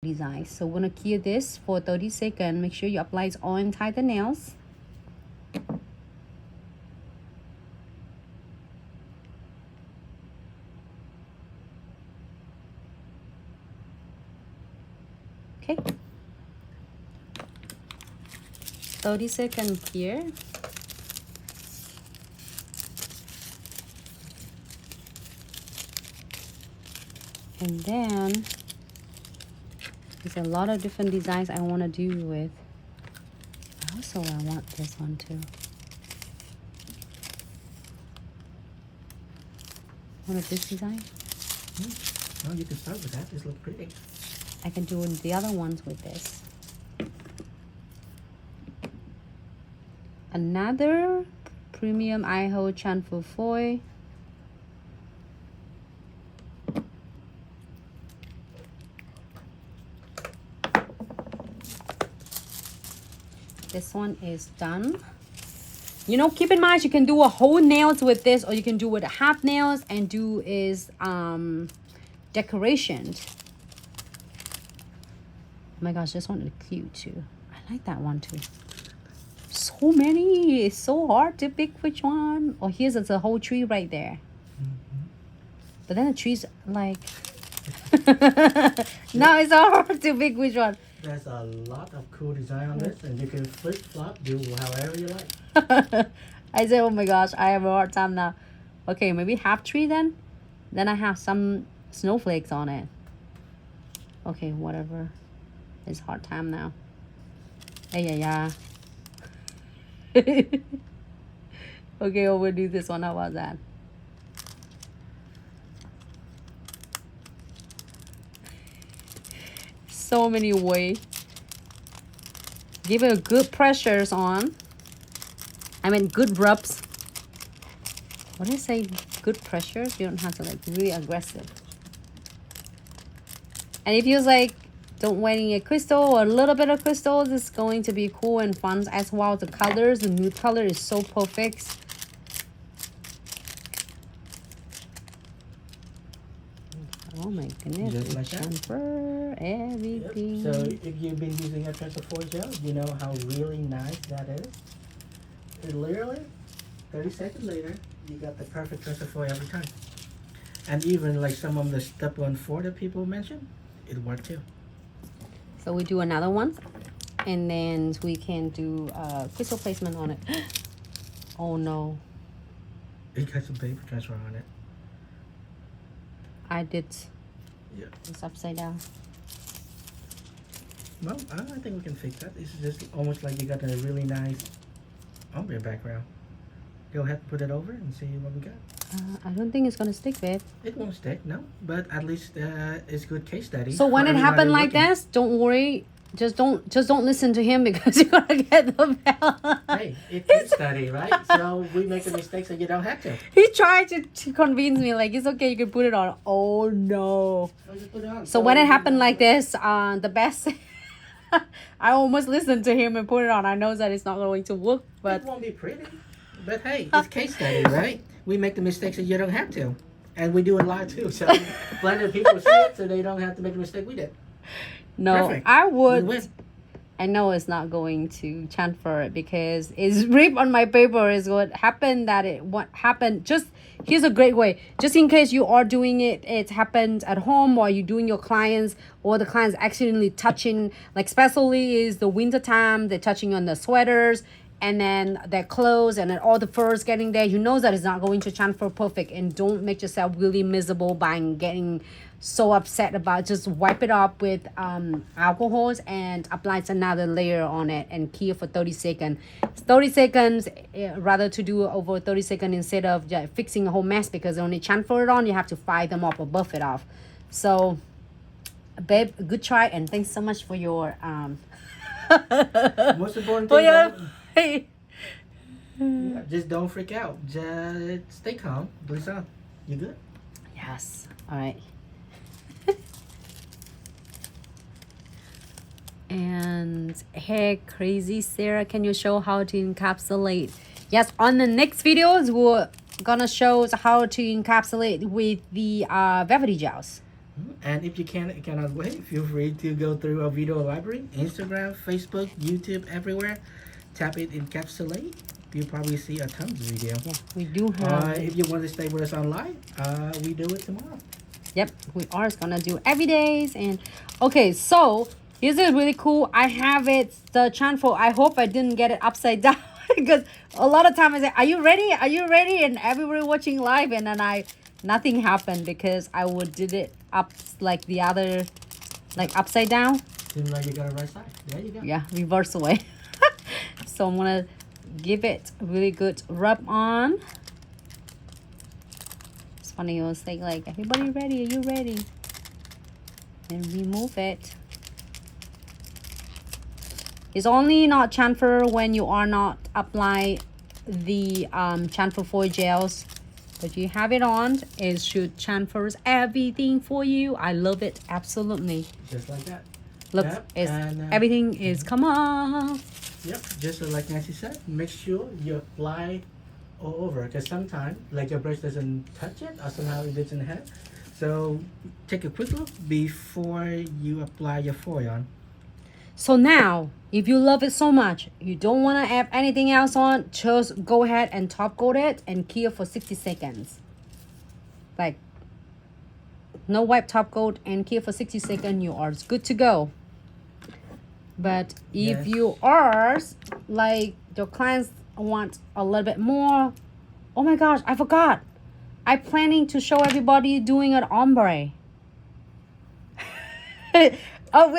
design. So we're gonna cure this for 30 seconds. Make sure you apply it all inside the nails. Okay. 30 seconds here. And then there's a lot of different designs I want to do with. Also, I want this one too. What is this design? Well, you can start with that. This looks pretty. I can do the other ones with this. Another premium eye-hole transfer foil. This one is done. You know, keep in mind you can do a whole nails with this, or you can do with half nails and do is decorations. Oh my gosh, this one is cute too. I like that one too. So many. It's so hard to pick which one. Oh, here's a whole tree right there. But then the tree's like now it's so hard to pick which one. There's a lot of cool design on this, and you can flip-flop, do however you like. I said, oh my gosh, I have a hard time now. Okay, maybe half tree then. Then I have some snowflakes on it. Okay, whatever. It's hard time now. Yeah. Okay, we'll do this one. How about that? So many ways. Give it a good pressures on. I mean good rubs. What do I say? Good pressures. You don't have to like really aggressive. And if you like don't want any crystal or a little bit of crystals, it's going to be cool and fun as well. The colors, the nude color is so perfect. Oh my goodness. Just like Transfer everything. Yep. So if you've been using a transfer foil gel, you know how really nice that is. It literally, 30 seconds later, you got the perfect transfer foil every time. And even like some of the step 1-4 that people mentioned, it worked too. So we do another one, and then we can do crystal placement on it. Oh no. It got some paper transfer on it. I did. Yeah. It's upside down. Well, I think we can fix that. This is just almost like you got a really nice ombre background. Go ahead and put it over and see what we got. I don't think it's gonna stick, babe. It won't stick, no. But at least it's good case study. So when it happened like this, don't worry. Just don't listen to him because you're gonna get the bell. Hey, it's case study, right? So we make a mistake so you don't have to. He tried to convince me like it's okay, you can put it on. Oh no. So just put it on. So when it happened like this, the best I almost listened to him and put it on. I know that it's not going to work, but it won't be pretty. But hey, it's case study, right? We make the mistakes so you don't have to. And we do it live too. So blended people see it so they don't have to make the mistake we did. no, Perfect. I would. Win-win. I know it's not going to transfer it because it's ripped on my paper is what happened what happened. Just here's a great way. Just in case you are doing it, it happened at home or you're doing your clients or the clients accidentally touching, like especially is the winter time, they're touching on the sweaters and then their clothes and then all the furs getting there. You know that it's not going to transfer perfect, and don't make yourself really miserable by getting so upset about. Just wipe it up with alcohols and apply another layer on it and cure for 30 seconds. 30 seconds rather to do over 30 seconds instead of fixing a whole mess, because when you transfer it on you have to fire them up or buff it off. So babe, good try, and thanks so much for your Most important for thing, your yeah, just don't freak out. Just stay calm. Bliss on. You good? yes. All right. And hey, crazy Sarah, can you show how to encapsulate? Yes, on the next videos we're gonna show how to encapsulate with the Velvetty gels. And if you cannot wait, feel free to go through our video library, Instagram, Facebook, YouTube, everywhere. Tap it, encapsulate. You'll probably see a tons of video. Yeah, we do have. If you want to stay with us online, we do it tomorrow. Yep, we are gonna do every days. And okay, so this is really cool. I have it, the transfer. I hope I didn't get it upside down because a lot of times I say, are you ready? Are you ready? And everybody watching live, and then nothing happened because I did it up like the other, like upside down. Seems like you got it right side. There you go. Yeah, reverse away. So I'm gonna give it a really good rub on. It's funny, it was like everybody ready? Are you ready? And remove it. It's only not transfer when you are not apply the transfer foil gels, but you have it on, it should transfers everything for you. I love it, absolutely. Just like that. Look, Yep, everything is come off. Yep, just like Nancy said, make sure you apply all over, because sometimes like your brush doesn't touch it or somehow it doesn't have. So take a quick look before you apply your foil on. So now, if you love it so much, you don't want to add anything else on, just go ahead and top coat it and cure for 60 seconds. Like, no wipe, top coat, and cure for 60 seconds, you are good to go. But if you are, like, your clients want a little bit more, oh my gosh, I forgot. I'm planning to show everybody doing an ombre. Oh, with